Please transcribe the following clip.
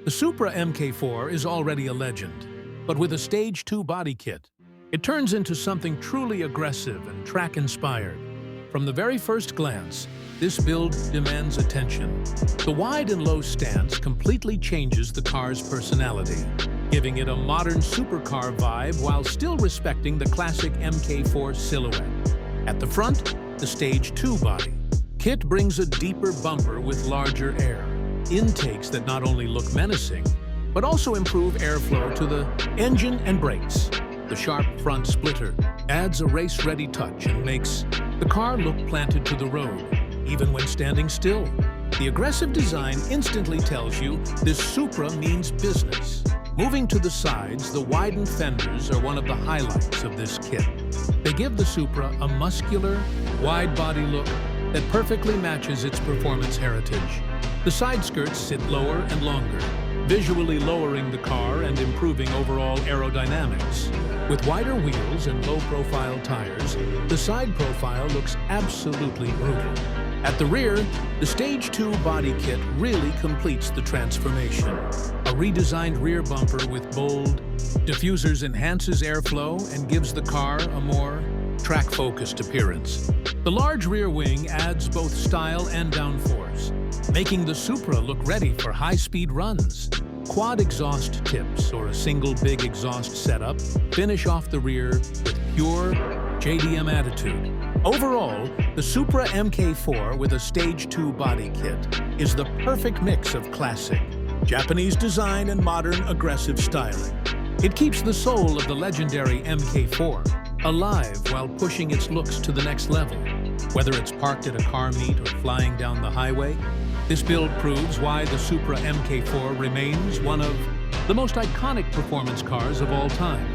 The Supra MK4 is already a legend, but with a Stage 2 body kit, it turns into something truly aggressive and track-inspired. From the very first glance, this build demands attention. The wide and low stance completely changes the car's personality, giving it a modern supercar vibe while still respecting the classic MK4 silhouette. At the front, the Stage 2 body kit brings a deeper bumper with larger air, intakes that not only look menacing, but also improve airflow to the engine and brakes. The sharp front splitter adds a race-ready touch and makes the car look planted to the road, even when standing still. The aggressive design instantly tells you this Supra means business. Moving to the sides, the widened fenders are one of the highlights of this kit. They give the Supra a muscular, wide-body look that perfectly matches its performance heritage. The side skirts sit lower and longer, visually lowering the car and improving overall aerodynamics. With wider wheels and low-profile tires, the side profile looks absolutely brutal. At the rear, the Stage 2 body kit really completes the transformation. A redesigned rear bumper with bold diffusers enhances airflow and gives the car a more track-focused appearance. The large rear wing adds both style and downforce, making the Supra look ready for high-speed runs. Quad exhaust tips or a single big exhaust setup finish off the rear with pure JDM attitude. Overall, the Supra MK4 with a Stage 2 body kit is the perfect mix of classic Japanese design and modern aggressive styling. It keeps the soul of the legendary MK4 alive while pushing its looks to the next level. Whether it's parked at a car meet or flying down the highway, this build proves why the Supra MK4 remains one of the most iconic performance cars of all time.